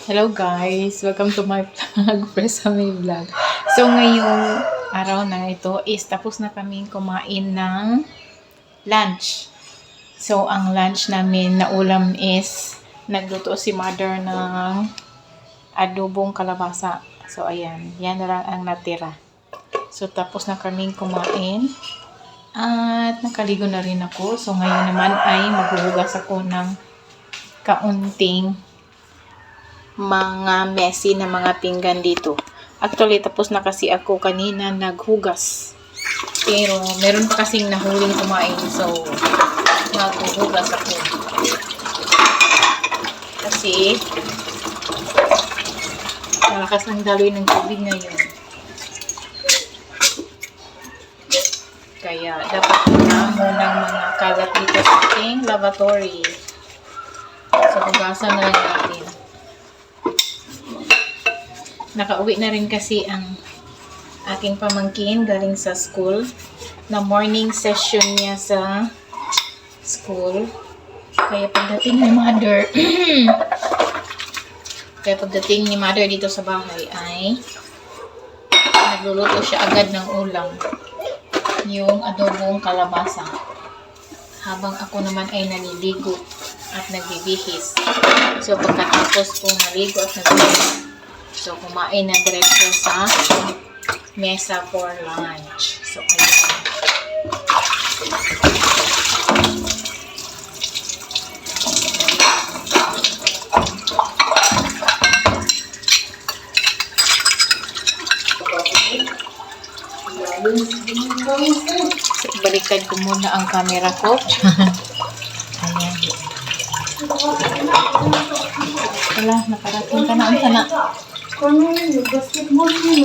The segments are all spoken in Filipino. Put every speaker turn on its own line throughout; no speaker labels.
Hello guys! Welcome to my vlog, Presame Vlog. So ngayong araw na ito is tapos na kaming kumain ng lunch. So ang lunch namin na ulam is nagluto si mother ng adobong kalabasa. So ayan, yan na lang ang natira. So tapos na kaming kumain at nakaligo na rin ako. So ngayon naman ay maghuhugas ako ng kaunting mga messy na mga pinggan dito. Actually, tapos na kasi ako kanina naghugas. Pero, meron pa kasing nahuling kumain. So, maghuhugas ako. Kasi, malakas ng daloy ng tubig ngayon. Kaya, dapat na munang mga kalat dito sa ating lavatory. So, hugasan na lang natin. Nakauwi na rin kasi ang aking pamangkin galing sa school. Na morning session niya sa school. Kaya pagdating ni mother dito sa bahay ay nagluluto siya agad ng ulam. Yung adobong kalabasa. Habang ako naman ay naliligo at nagbibihis. So pagkatapos kong naligo at nagbibihis, so, kumain na diretso sa mesa for lunch. So, ayan. So, baliktad ko muna ang camera ko. Ayan. Wala, nakarating ka na. Ang sana. Basketball hindi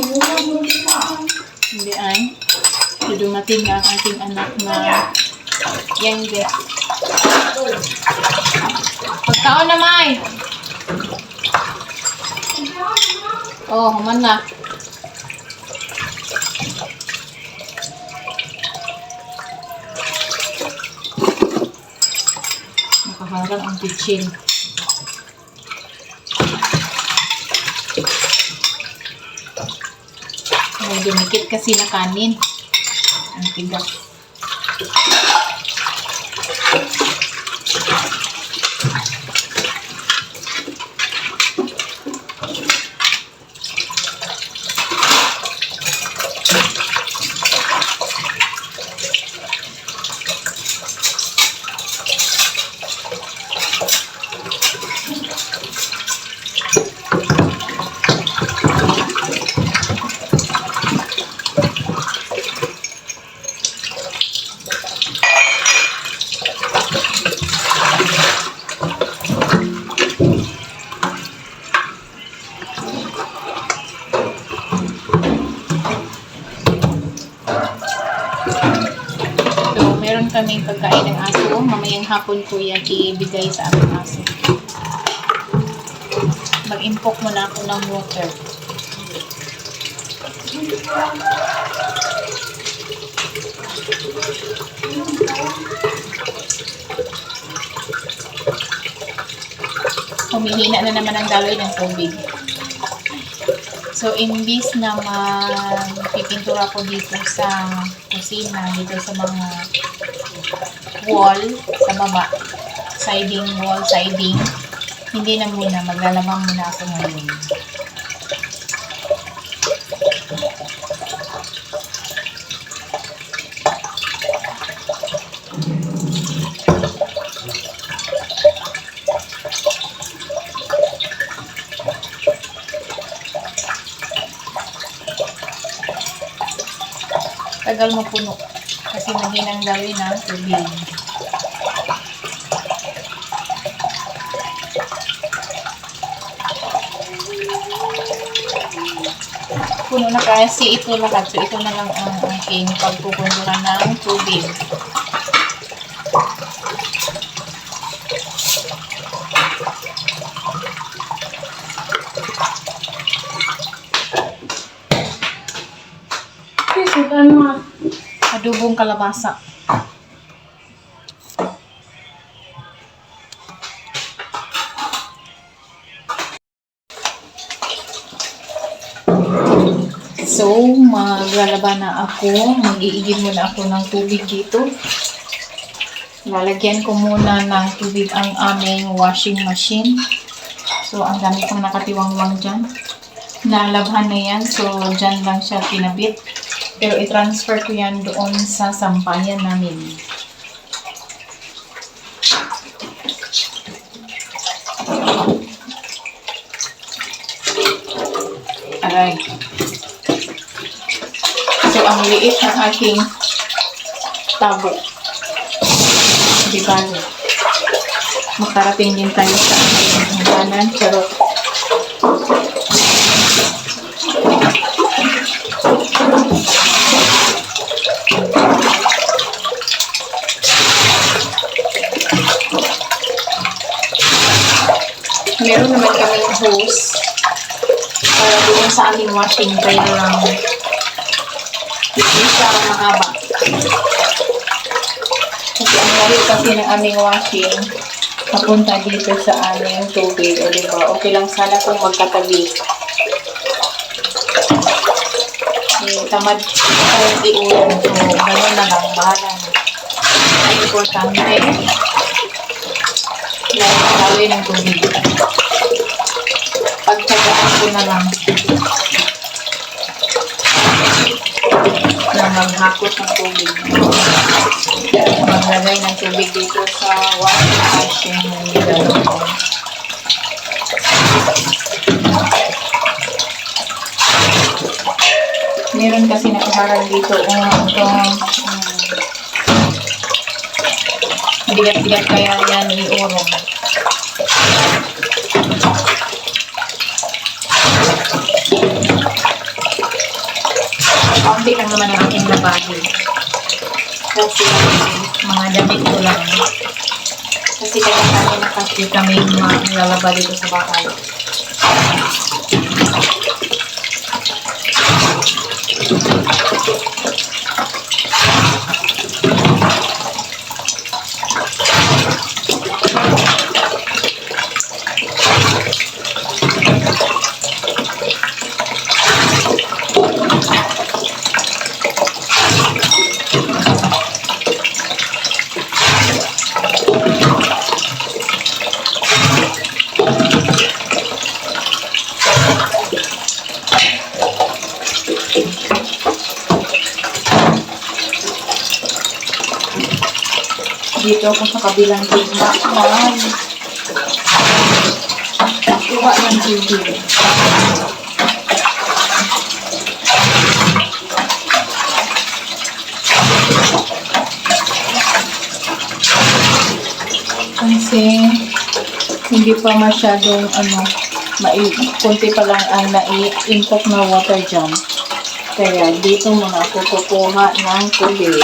ay dumating ang ating anak na youngest. Pagkaon na, May! Oh, human na. Nakaharang ang kitchen. May dumikit kasi na kanin. Ang tigas. Meron kaming pagkain ng aso. Mamayang hapon ko yan ibigay sa aming aso. Mag-impok muna ako ng water. Humihina na naman ang daloy ng tubig. So, imbis na magpipintura ko dito sa kusina, dito sa mga wall, sa baba, siding, hindi na muna, maglalamang muna ako ngayon. Tagal mo puno kasi mahinang daloy ng tubig. Puno na kasi ito lahat. So ito na lang ang aking pagpupunduran ng tubig. Adobong kalabasa. So, maglalaba na ako. Mag-iigib muna ako ng tubig dito. Lalagyan ko muna ng tubig ang aming washing machine. So, ang dami pang nakatiwangwang dyan. Nalabhan na yan. So, dyan lang siya pinabit. Pero i-transfer ko yan doon sa sampayan namin. Aray. So, ang liit ng aking tabo. Di ba? Makarating din tayo sa aking hangganan. Charot. Meron naman kaming hose para doon sa aming washing dry lang. Hindi siya mahaba. Kasi ang layo kasi ng aming washing papunta dito sa aming tubig. O diba? Okay lang sana kung magkatabi. Tamad tayong iulan. So, gano'n na lang. Bahala na. Ang importante, lawin ng tubig. Pagtsagaan ko na lang na maghakot ng tubig. Maglagay ng tubig dito sa washing machine ng nilalaw ko. Meron kasi nakaharang dito bigat-bigat kaya yan iurong. Kaunti lang naman ang aking labahin. Kasi mga damit ko lang. Kasi kaya na kasi kami lalaba dito sa bahay. Dito ako sa kabilang gitna. Kuha ng tubig. Kasi hindi pa masyadong konti pa lang ang nai-input na water dyan. Kaya dito muna ako kukuha ng tubig.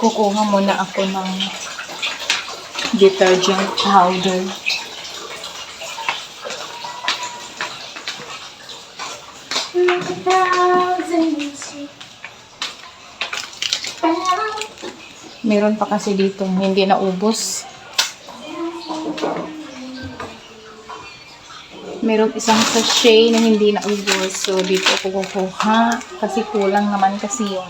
Kukuha muna ako ng detergent powder. Meron pa kasi dito hindi naubos. Meron isang sachet na hindi naubos. So dito ako kukuha kasi kulang naman kasi yun.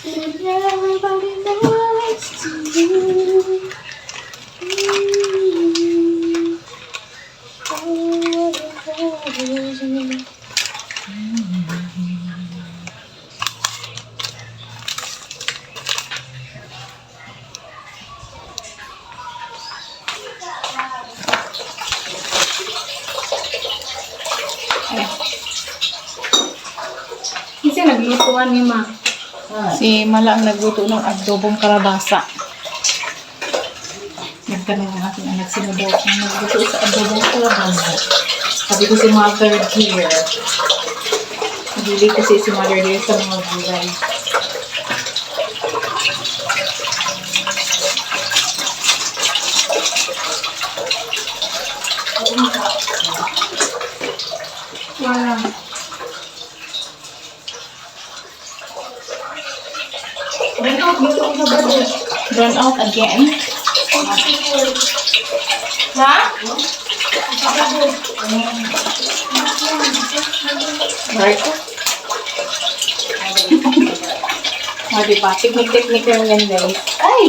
Everybody knows to you.
Kasi naglutuan ni Ma.
Si Mala ang nagluto ng adobong kalabasa. Nagtanong ng aking anak si Mado ang nagluto sa adobong kalabasa. Sabi ko si Mother here. Hindi kasi si Mother here sa mga gulay.
Wala.
Burn out again? Ha? Right? O, diba? Technique lang yan, guys. Ay!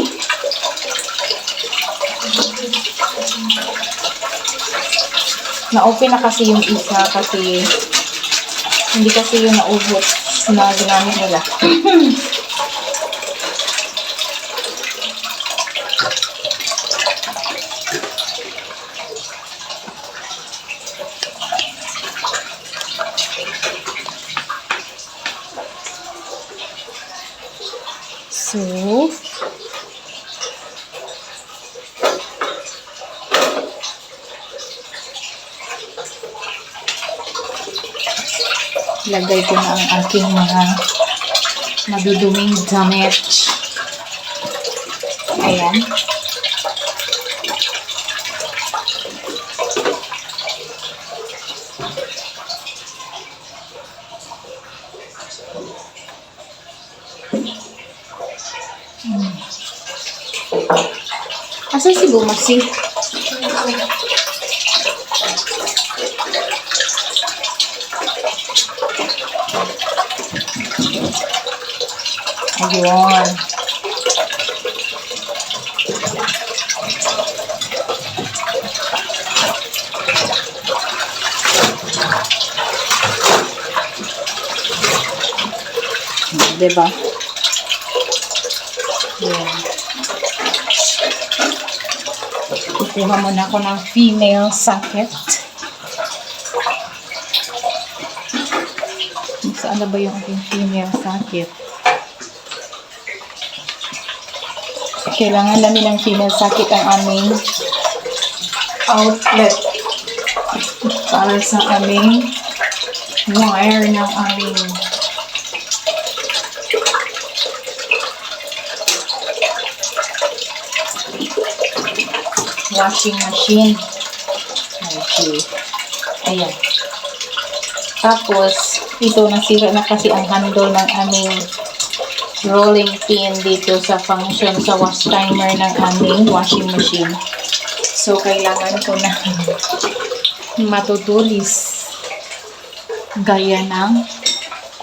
Na-open na kasi yung isa kasi hindi kasi yung naubos na ginamit nila. So, lagay ko na ang aking mga maduduming damit. Ayan. Asan si Bumasi? Ayun. Diba? Ayan. Kukuha muna ako ng female socket. Saan na ba yung aking female socket? Kailangan namin ng female socket ang aming outlet para sa aming wire ng aming washing machine. Okay. Ayan. Tapos, ito nasira na kasi ang handle ng aming rolling pin dito sa function sa wash timer ng aming washing machine. So, kailangan ko na matutulis gaya ng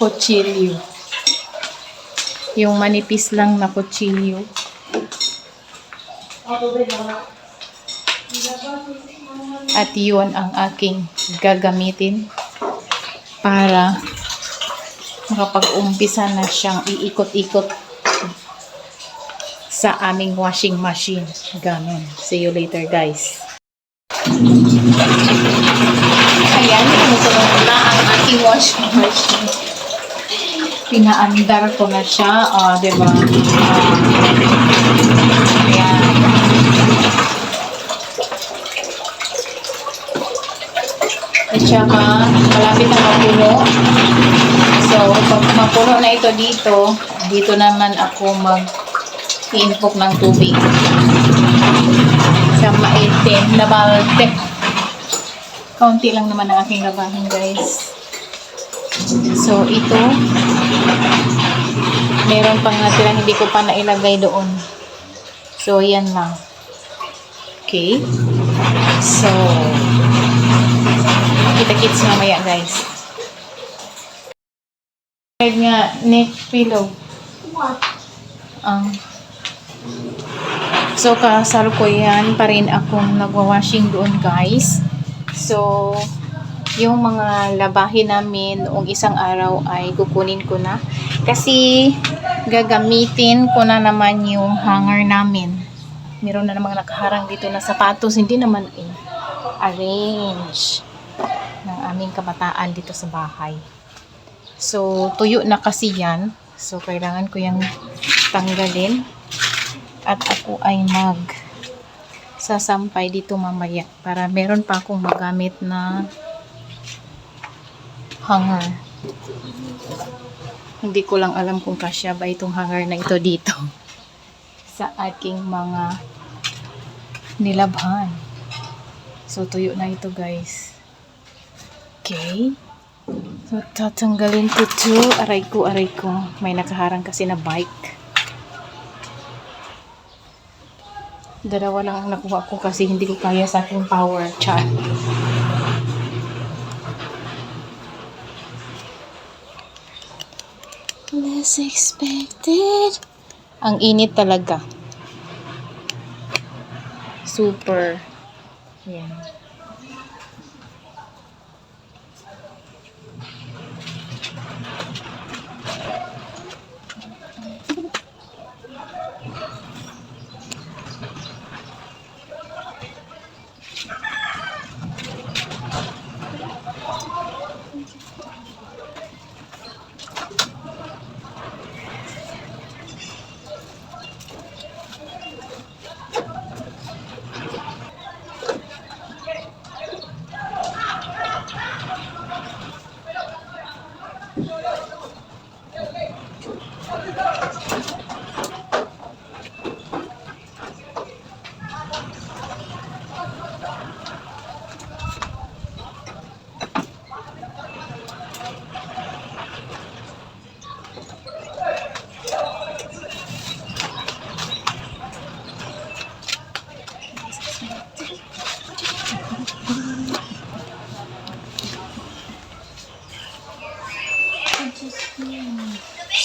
kutsilyo. Yung manipis lang na kutsilyo. At yun ang aking gagamitin para makapag-umpisa na siyang iikot-ikot sa aming washing machine. Ganon. See you later, guys. Ayan, tumutunog na ang aking washing machine. Pinaandar ko na siya. Diba? Ayan. At saka, malapit na mapuno. So, pag mapuno na ito dito, dito naman ako mag-inpok ng tubig. Sa maitim na balte. Kaunti lang naman ang aking labahin, guys. So, ito, meron pang natira, hindi ko pa nailagay doon. So, yan lang. Okay. So, kita-kits mamaya, guys. Nga, neck pillow. Ang so, kasalukuyan pa rin akong nagwa-washing doon, guys. So, yung mga labahin namin noong isang araw ay kukunin ko na. Kasi, gagamitin ko na naman yung hanger namin. Meron na namang nakaharang dito na sapatos. Hindi naman arrange ng aming kabataan dito sa bahay. So, tuyo na kasi yan. So, kailangan ko yung tanggalin. At ako ay sasampay dito mamaya para meron pa akong magamit na hanger. Hindi ko lang alam kung kasya ba itong hanger na ito dito sa aking mga nilabhan. So, tuyo na ito, guys. Okay. So, tatanggalin ko ito. Aray ko. May nakaharang kasi na bike. Dalawa lang ang nakuha ko kasi hindi ko kaya sa aking power char. Less expected. Ang init talaga. Super. Yan.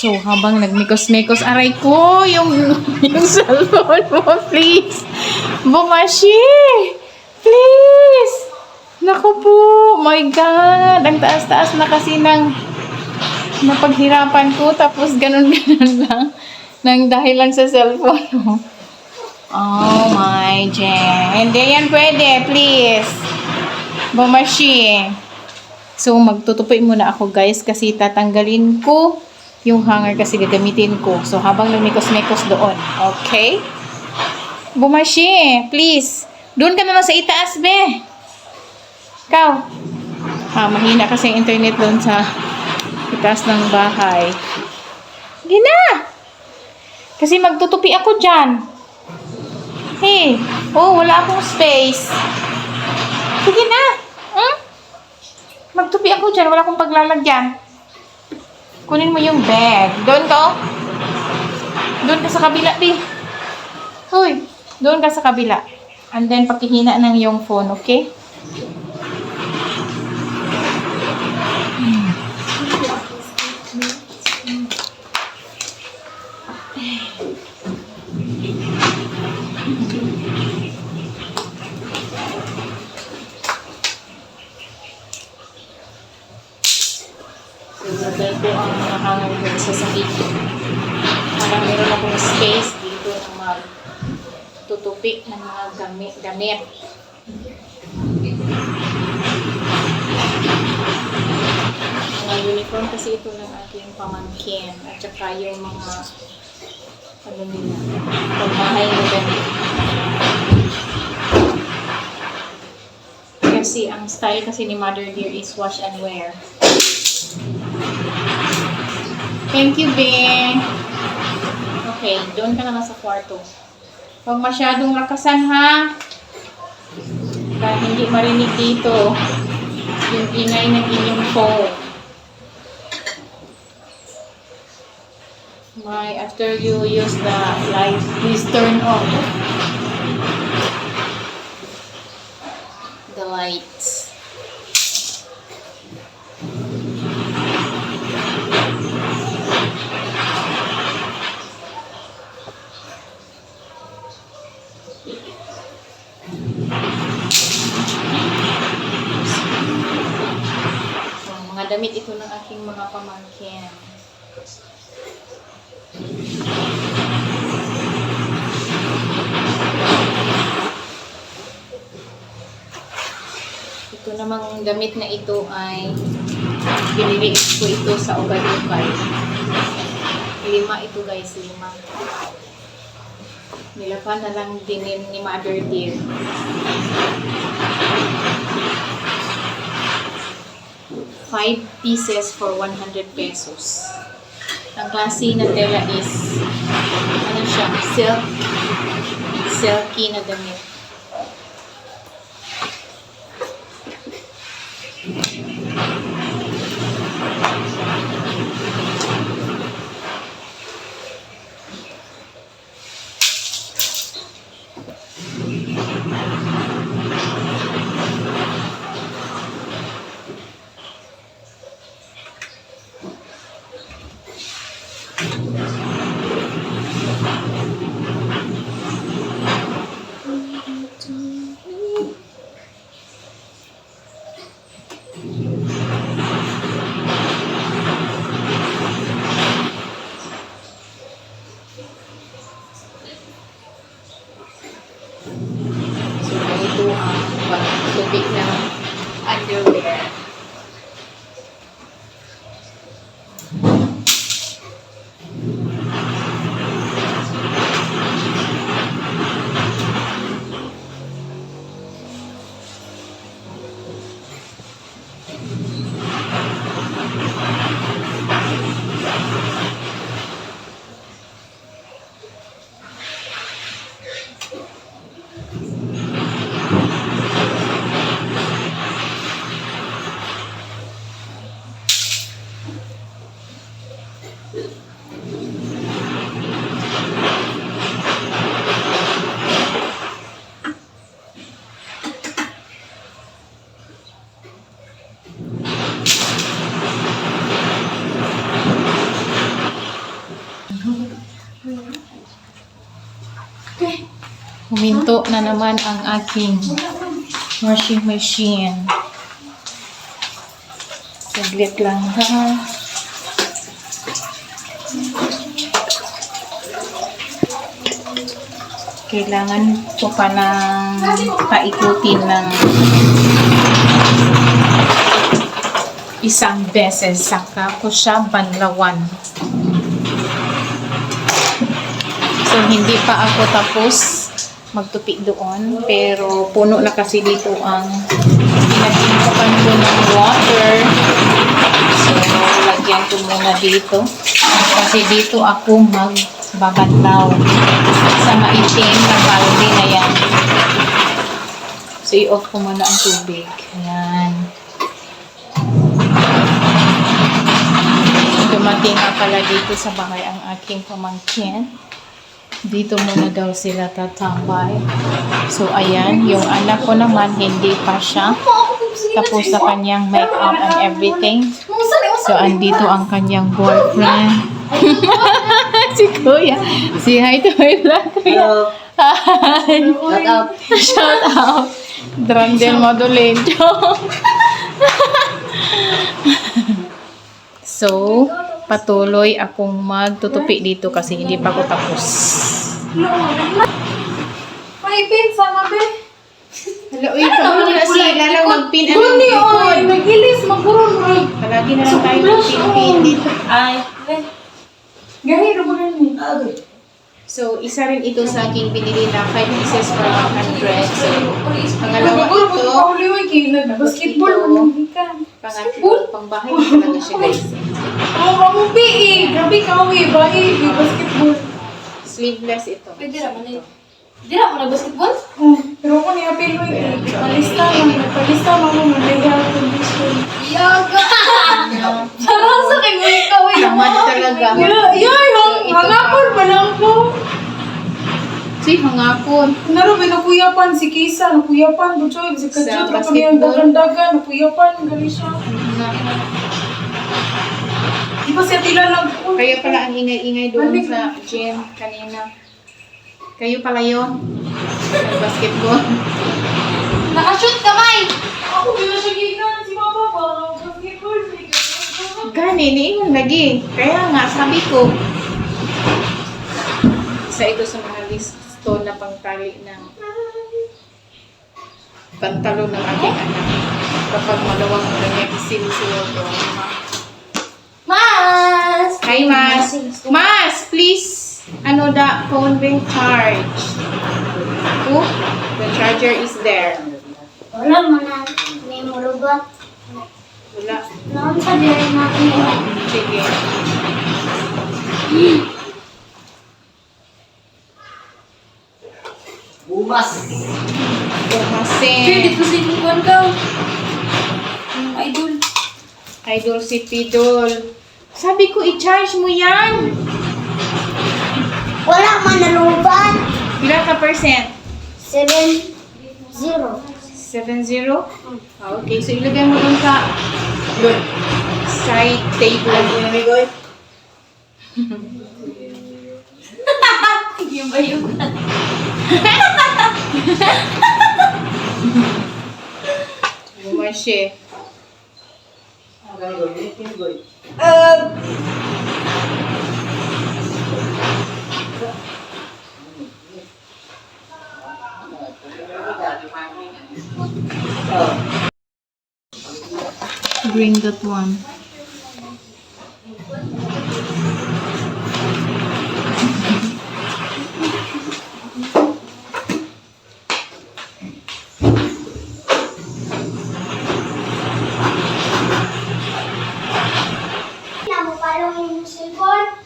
So, habang nagmikos-mikos, aray ko, yung cellphone mo, please. Bumashi! Please! Naku po, my God! Ang taas-taas na kasi ng napaghirapan ko, tapos ganun-ganun lang. Nang dahil lang sa cellphone mo. Oh my Jen. Hindi yan pwede, please. Bumashi. So, magtutupi muna ako, guys, kasi tatanggalin ko yung hanger kasi gagamitin ko. So, habang lumikos-mikos doon. Okay? Bumashi, please. Doon ka naman sa itaas, be. Ikaw. Mahina kasi yung internet doon sa itaas ng bahay. Sige na. Kasi magtutupi ako dyan. Hey. Oh, wala akong space. Sige na. Magtupi ako dyan. Wala akong paglalagyan. Kunin mo yung bag. Doon ka, oh. Doon ka sa kabila, di. Hoy, doon ka sa kabila. And then, pakihina ng yung phone, okay? Dahil po ang nakahangar ko sa sakit. Parang meron akong space dito na magtutupik ng mga gamit. Mga uniform kasi ito ng aking pamangkin. At saka yung mga pagmahay na gamit. Kasi ang style kasi ni Mother Dear is wash and wear. Thank you, Ben. Okay, doon ka naman sa kwarto. Huwag masyadong lakasan, ha? Para hindi marinig dito yung ingay ng inyong phone. After you use the light, please turn off the lights. namang damit na ito ay binili ko ito sa Ukay-Ukay. 5 ito guys, 5. Nilapan na lang din ni Mother Dear. 5 pieces for 100 pesos. Ang klase na tela is ano siya, silky na damit. So, ito ang pagtubig ng underwear. Huminto na naman ang aking washing machine. Saglit lang ha. Kailangan ko pa ng paikutin ng isang beses saka ko siya banlawan. So hindi pa ako tapos magtupi doon, pero puno na kasi dito ang pinag-inupan ko ng water. So, lagyan ko muna dito. Kasi dito ako magbabanlaw sa maitim na balde na yan. So, i-off ko muna ang tubig. Ayan. Dumating nga pala dito sa bahay ang aking pamangkin. Dito muna daw sila tatambay. So, ayan. Yung anak ko naman, hindi pa siya tapos sa kanyang make-up and everything. So, andito ang kanyang boyfriend. Si Kuya. Say hi to my vlog, Kuya. Hi.
Shout out.
Shout out. Drandel Modulejo. So, patuloy akong magtutupi dito kasi hindi pa ako tapos.
May pin sama be.
Hello, uy, kamo na si Lala magpin.
Kundi oy, nagilis magurun oy.
Palagi na lang tayo magpin dito.
Ay, gahi ra ba ni?
So, isa rin ito sa aking binili na 5 pieces for 100. So, pangalawa
Siguro
ito.
pag-uli oy kay basketball man ka.
Pangatlo, pangbahay ko talaga siya, guys.
Oh, kamu pi, grabe ka oy, bahay basketball.
Sleeveless ito.
Pwede ra man eh. Di ra mo nag-basketball?
Pero ko niya pil oy, palista mo man may health condition.
Yaga! Parang sa kay mo ikaw eh.
Tamad talaga.
Yoy, hangapon pa lang ko.
Si hangapon.
Narobi nakuyapan si Kisa, nakuyapan butsoy si
Sa
Kajut ra kaniyang
basketball?
dagan-dagan, nakuyapan gali siya. Di ba siya tila lang ko?
Kaya pala ang ingay-ingay doon sa gym kanina. Kayo pala yun. Basketball.
Nakashoot kamay!
Ako bila siya gigan si Papa para basketball.
Gani, niingon lagi. Kaya nga, sabi ko. Isa ito sa mga listo na pangtali ng pantalon ng aking anak. kapag malawang mo ganyan isinusunod ko.
Mas!
Hi, Mas! Mas, please! Ano the phone being charged? Oh, the charger is there.
Wala mo na. May mulugot.
Wala.
Noon sa diri natin yan.
Sige.
Bumas.
Bumasin.
Dito si Kuan ka. Idol.
Idol si Pidol. Sabi ko, i-charge mo yan.
Wala man nalubat.
Ilan ka percent?
7-0.
7-0? Ah, okay, so ilagay mo dun sa side table.
Yung ba yung
Bumashe. Bring that one.
Namupalong yung cellphone?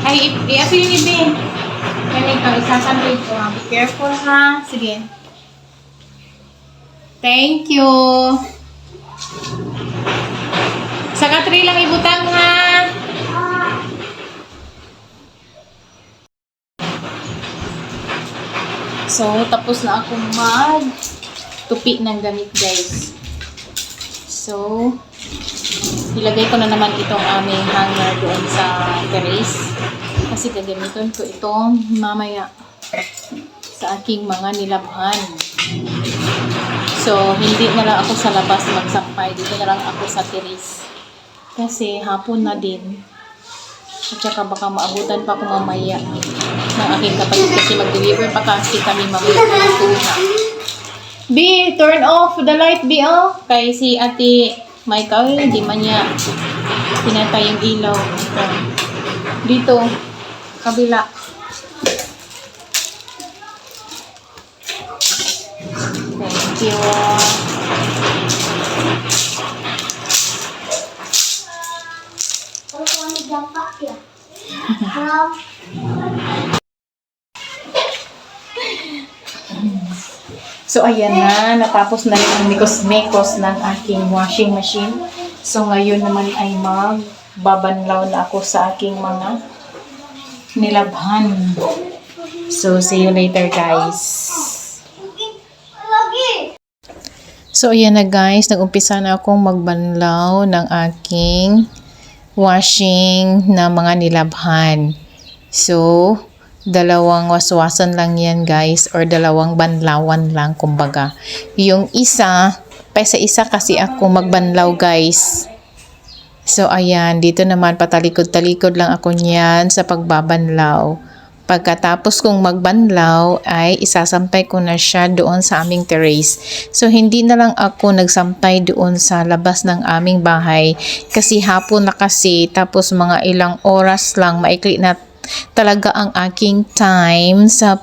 Ay, i-apil ni Ben. Kaya ikaw, isasandwich ko ha. Be careful ha. Sige. Thank you. Sa katri lang ibutang ha. So, tapos na akong mag-tupi ng gamit, guys. So, ilagay ko na naman itong aming hanger doon sa terrace. Kasi gagamitin ko itong mamaya sa aking mga nilabhan. So, hindi na lang ako sa labas magsampay. Dito na lang ako sa terrace. Kasi hapon na din. At saka baka maabutan pa ako mamaya ng aking kapatid kasi mag-deliver pa kasi kami mamaya ng tuna. B, turn off the light, B, oh. Kay si Ate Michael, hindi man niya pinatay yung ilaw. Ito. Dito, kabila. Thank you.
Kalau kau ni jampak ya? Kalau
So, ayan na. Natapos na rin ang mikos-mikos ng aking washing machine. So, ngayon naman ay magbabanlaw na ako sa aking mga nilabhan. So, see you later, guys.
lagi.
So, ayan na, guys. Nag-umpisa na akong magbanlaw ng aking washing na mga nilabhan. So, dalawang waswasan lang yan, guys, or dalawang banlawan lang, kumbaga. Yung isa, pa sa isa kasi ako magbanlaw, guys. So, ayan, dito naman patalikod-talikod lang ako niyan sa pagbabanlaw. Pagkatapos kong magbanlaw ay isasampay ko na siya doon sa aming terrace. So, hindi na lang ako nagsampay doon sa labas ng aming bahay kasi hapon na kasi, tapos mga ilang oras lang, maikli na talaga ang aking time sa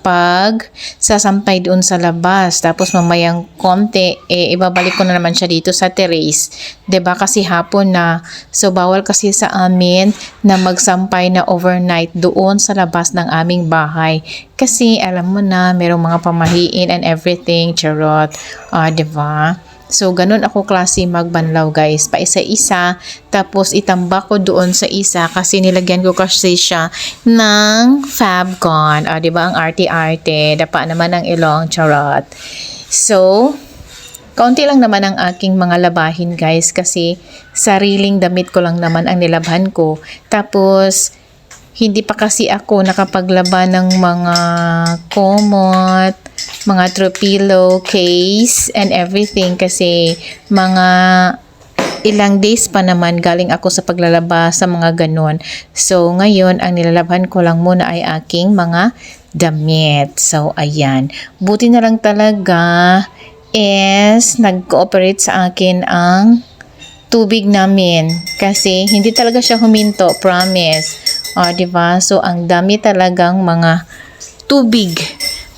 sasampay doon sa labas. Tapos mamayang konti, ibabalik ko na naman siya dito sa terrace. 'Di ba kasi hapon na. So bawal kasi sa amin na magsampay na overnight doon sa labas ng aming bahay. Kasi alam mo na, merong mga pamahiin and everything, charot. 'Di ba? So, ganun ako klase magbanlaw guys. Pa isa-isa. Tapos, itambak ko doon sa isa kasi nilagyan ko kasi siya ng Fabcon. Diba? Ang arte-arte. Dapa naman ang ilong. Charot. So, kaunti lang naman ang aking mga labahin guys kasi sariling damit ko lang naman ang nilabhan ko. Tapos, hindi pa kasi ako nakapaglaba ng mga komot, mga throw pillow case and everything kasi mga ilang days pa naman galing ako sa paglalaba sa mga ganon. So ngayon ang nilalabhan ko lang muna ay aking mga damit. So ayan, buti na lang talaga is nag-cooperate sa akin ang tubig namin kasi hindi talaga siya huminto, promise. Diba? So ang dami talagang mga tubig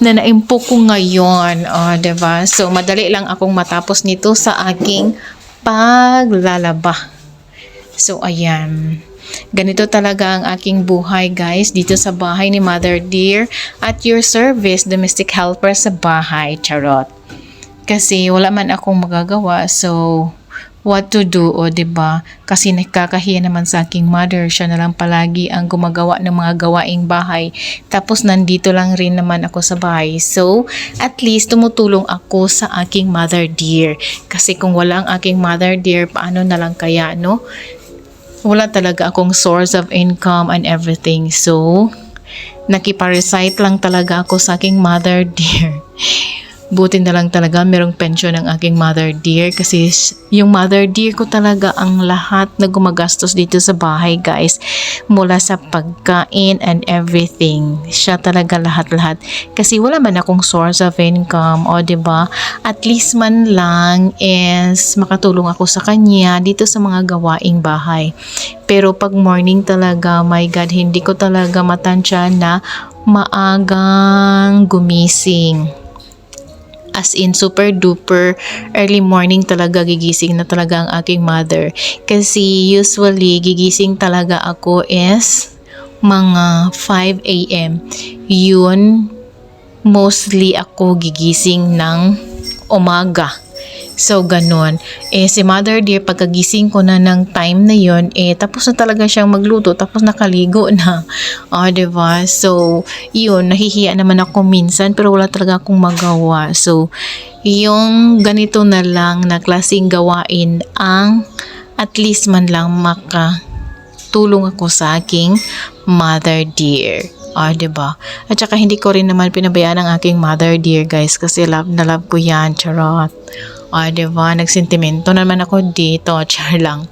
na naimpo ko ngayon. Diba? So, madali lang akong matapos nito sa aking paglalaba. So, ayan. Ganito talaga ang aking buhay, guys, dito sa bahay ni Mother Dear at your service, domestic helper sa bahay. Charot. Kasi wala man akong magagawa. So, what to do, diba? Kasi nakakahiya naman sa aking mother. Siya na lang palagi ang gumagawa ng mga gawaing bahay. Tapos nandito lang rin naman ako sa bahay. So, at least tumutulong ako sa aking Mother Dear. Kasi kung wala ang aking Mother Dear, paano na lang kaya, no? Wala talaga akong source of income and everything. So, nakiparecite lang talaga ako sa aking Mother Dear. Buti na lang talaga merong pension ng aking Mother Dear kasi yung Mother Dear ko talaga ang lahat na gumagastos dito sa bahay guys, mula sa pagkain and everything. Siya talaga lahat-lahat kasi wala man akong source of income, diba? At least man lang is makatulong ako sa kanya dito sa mga gawaing bahay. Pero pag morning talaga, my God, hindi ko talaga matansya na maagang gumising. As in, super duper early morning talaga gigising na talaga ang aking mother. Kasi usually, gigising talaga ako is mga 5 a.m. Yun, mostly ako gigising ng umaga. So, ganun. Si Mother Dear, pagkagising ko na ng time na yun, tapos na talaga siyang magluto, tapos nakaligo na. Diba? So, yun, nahihiya naman ako minsan, pero wala talaga akong magawa. So, yung ganito na lang na klaseng gawain ang at least man lang makatulong ako sa aking Mother Dear. Diba? At saka hindi ko rin naman pinabayaan ang aking Mother Dear guys kasi love na love ko yan, charot. Diba? Nagsentimento naman ako dito, char lang.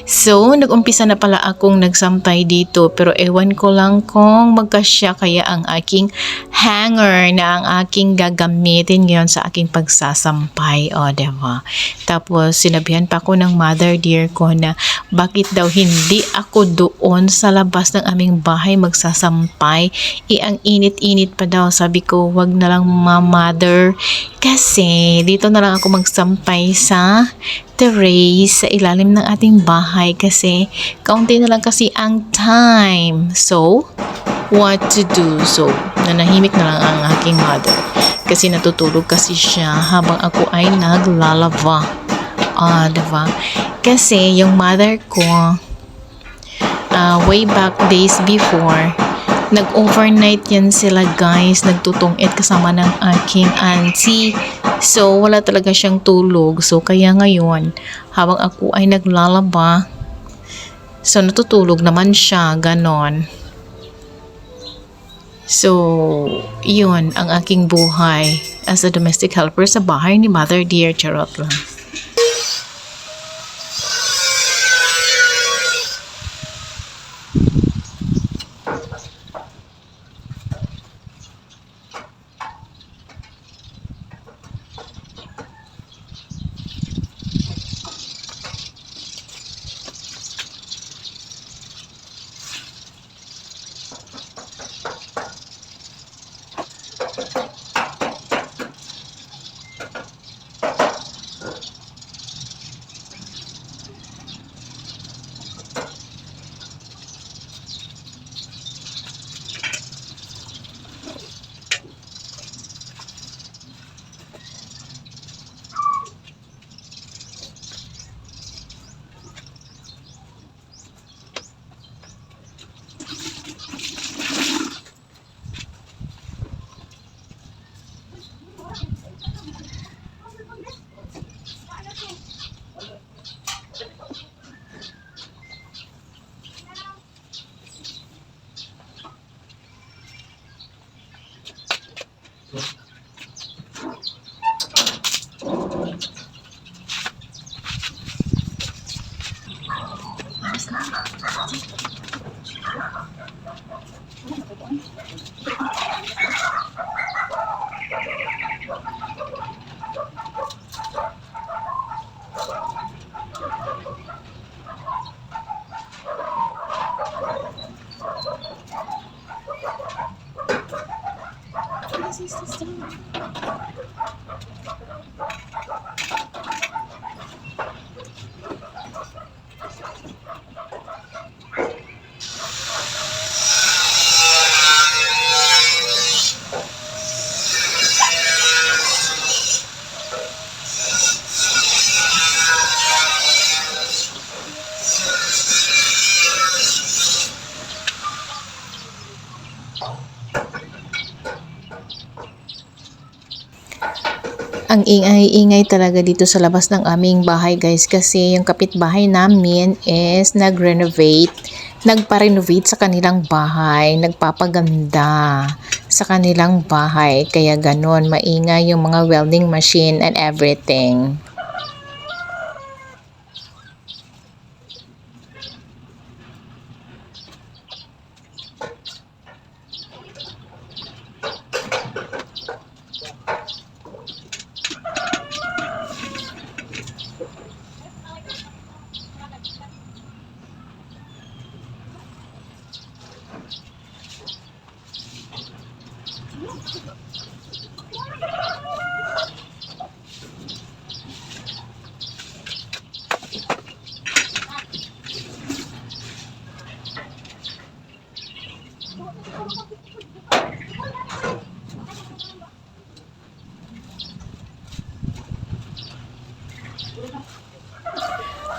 So, nag-umpisa na pala akong nagsampay dito pero ewan ko lang kung magkasya kaya ang aking hanger na ang aking gagamitin ngayon sa aking pagsasampay. Diba? Tapos, sinabihan pa ako ng Mother Dear ko na bakit daw hindi ako doon sa labas ng aming bahay magsasampay. Ang init-init pa daw. Sabi ko, wag na lang Mother. Kasi, dito na lang ako magsampay sa terrace sa ilalim ng ating bahay kasi kaunti na lang kasi ang time. So, what to do? So, nanahimik na lang ang aking mother kasi natutulog kasi siya habang ako ay naglalaba. Diba? Kasi yung mother ko way back days before, nag-overnight yan sila guys, nagtutungit kasama ng aking auntie. So, wala talaga siyang tulog. So, kaya ngayon, habang ako ay naglalaba, so, natutulog naman siya, ganon. So, yun ang aking buhay as a domestic helper sa bahay ni Mother Dear. Charot lang. Ang ingay-ingay talaga dito sa labas ng aming bahay guys kasi yung kapitbahay namin is nagpa-renovate sa kanilang bahay, nagpapaganda sa kanilang bahay kaya ganun maingay yung mga welding machine and everything.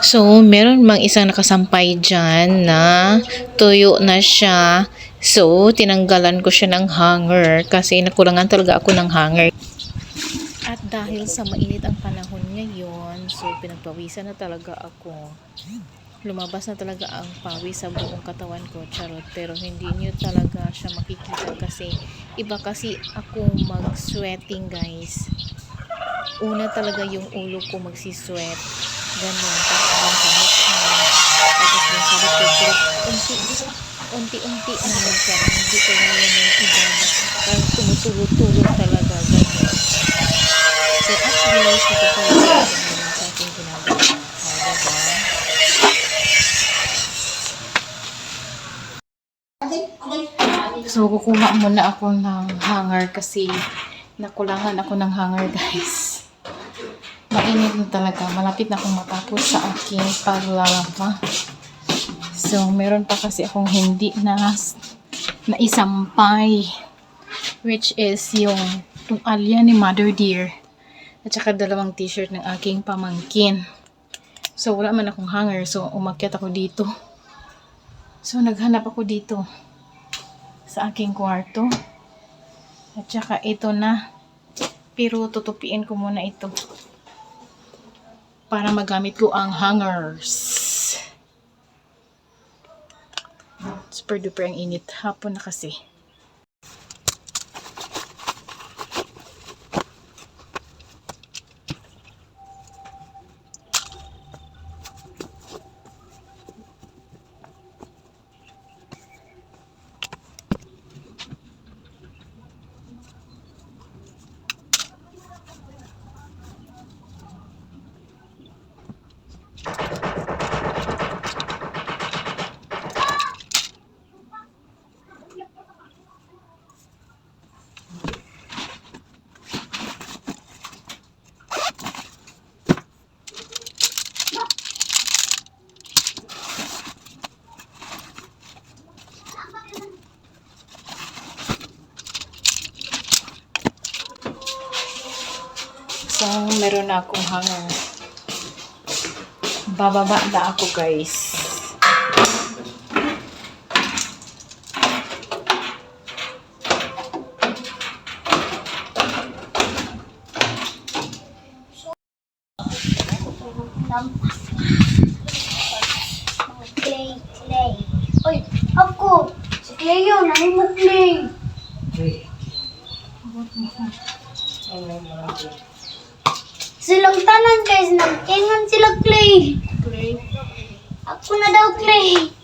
So, meron mang isang nakasampay dyan na tuyo na siya. So, tinanggalan ko siya ng hanger kasi nakulangan talaga ako ng hanger. At dahil sa mainit ang panahon ngayon, so pinagpawisan na talaga ako. Lumabas na talaga ang pawis sa buong katawan ko, charot. Pero hindi nyo talaga siya makikita kasi iba kasi ako mag-sweating guys. Una talaga yung ulo ko magsisweat. Ganun. Tapos yung sa mukha. Tapos yung sa likod. Unti-unti naman siya. Hindi ko ngayon yung iba na parang tumutulog-tulog talaga. Ganun. So actually, sa totoo lang sa aking ginagawa. Diba? So kukuha muna ako ng hanger kasi nakulangan ako ng hanger guys. Mainit na talaga. Malapit na akong matapos sa aking paglalaba. So, meron pa kasi akong hindi na isampay. Which is yung tuwalya ni Mother Dear. At saka dalawang t-shirt ng aking pamangkin. So, wala man akong hanger. So, umakyat ako dito. So, naghanap ako dito sa aking kwarto. At saka ito na. Pero tutupiin ko muna ito. Para magamit ko ang hangers. Super duper ang init. Hapon na kasi. So, meron na akong hanger. Bababa na ako, guys.
Clay. Oy, ako! Si Cleo, nahin mo Clay! Silang tanan guys, nagkingan sila Clay.
Clay.
Ako na daw Clay.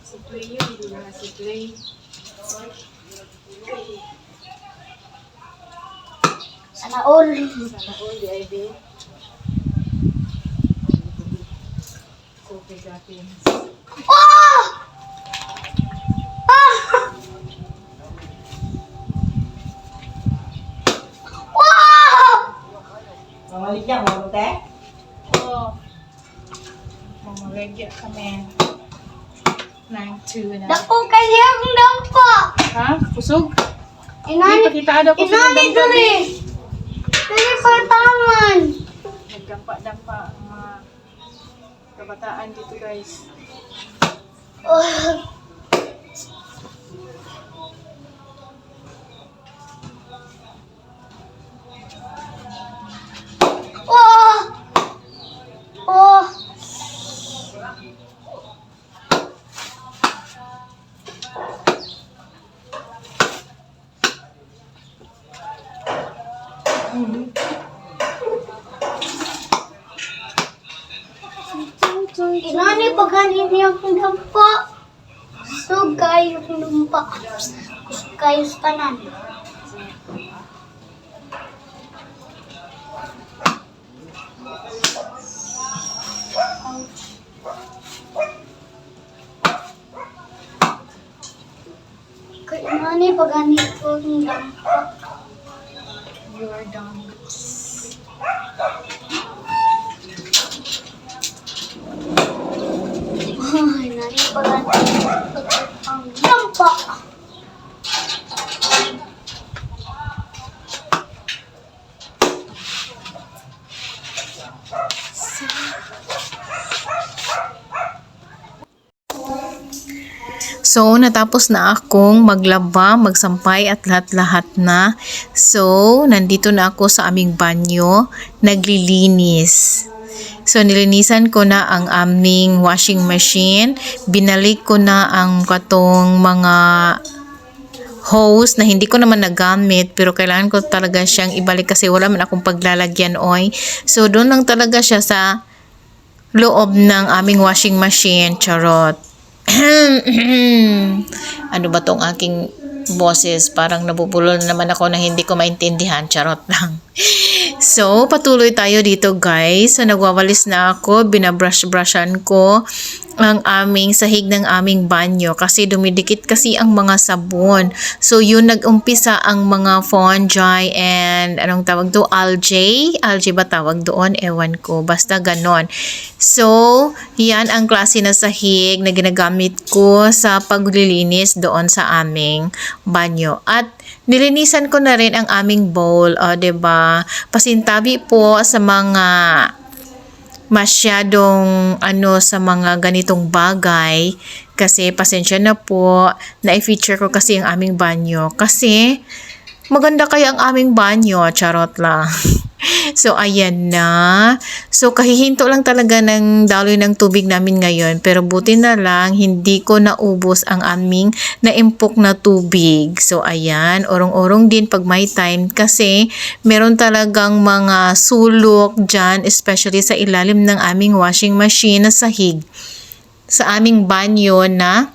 Si Clay yun, di ba? Si Clay.
Sana all.
Sana all di ID. So, Philippines.
Oh! Ah! Wow!
Mamalit niya, mo te?
Oo. Mamalegya kami. 9-2 na.
Dako kasi ang dampa.
Ha? Pusog?
Inani,
Pakita daw ko sa
inani dali. Dali pataman.
Nagdampa-dampa ang mga kabataan dito guys.
Oh. Oh. Oh. Inani paghanin niya akong dampa. So kayo ang dampa. Kayo sa kanan. Kay inani paghanin ko ang dampa.
You are done.
Ay, inani paghanin ang dampa.
So, natapos na akong maglaba, magsampay at lahat-lahat na. So, nandito na ako sa aming banyo, naglilinis. So, nilinisan ko na ang aming washing machine. Binalik ko na ang katong mga hose na hindi ko naman nagamit pero kailangan ko talaga siyang ibalik kasi wala man akong paglalagyan oy. So, doon lang talaga siya sa loob ng aming washing machine. Charot. Ano ba tong aking boses? Parang nabubulol na naman ako na hindi ko maintindihan. Charot lang. So, patuloy tayo dito guys. So, nagwawalis na ako. Binabrush-brushan ko ang aming sahig ng aming banyo kasi dumidikit kasi ang mga sabon. So, yun nag-umpisa ang mga fungi and anong tawag to? Algae? Algae ba tawag doon? Ewan ko. Basta ganon. So, yan ang klase na sahig na ginagamit ko sa paglilinis doon sa aming banyo. At nilinisan ko na rin ang aming bowl. O, diba? Pasintabi po sa mga masyadong sa mga ganitong bagay kasi pasensya na po na i-feature ko kasi ang aming banyo kasi maganda kaya ang aming banyo, charot lang. So, ayan na. So, kahihinto lang talaga ng daloy ng tubig namin ngayon. Pero buti na lang, hindi ko naubos ang aming naimpok na tubig. So, ayan. Orong-orong din pag may time. Kasi, meron talagang mga sulok dyan, especially sa ilalim ng aming washing machine na sahig. Sa aming banyo na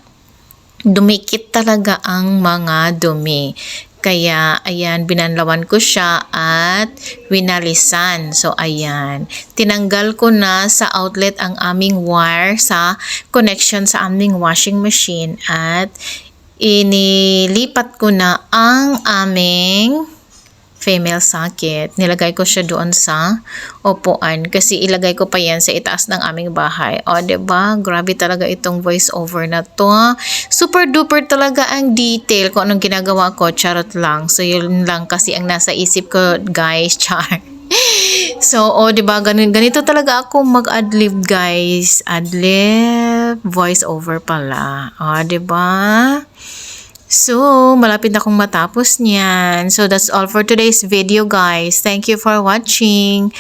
dumikit talaga ang mga dumi. Kaya, ayan, binanlawan ko siya at winalisan. So, ayan. Tinanggal ko na sa outlet ang aming wire sa connection sa aming washing machine at inilipat ko na ang aming female socket. Nilagay ko siya doon sa upuan kasi ilagay ko pa yan sa itaas ng aming bahay. O, diba? Grabe talaga itong voice over na to. Super duper talaga ang detail kung anong ginagawa ko. Charot lang. So, yun lang kasi ang nasa isip ko, guys. Char. So, diba? Ganito talaga ako mag-adlib, guys. Adlib. Voice over pala. O, diba? So, malapit na akong matapos niyan. So, that's all for today's video, guys. Thank you for watching.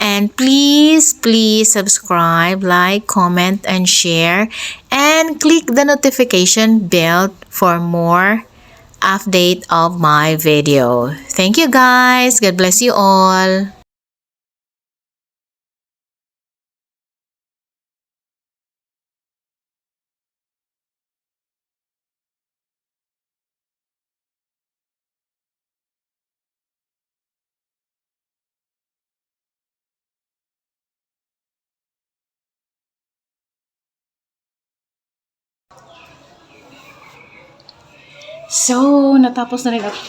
And please subscribe, like, comment, and share. And and click the notification bell for more update of my video. Thank you guys. God bless you all. So, natapos na rin ako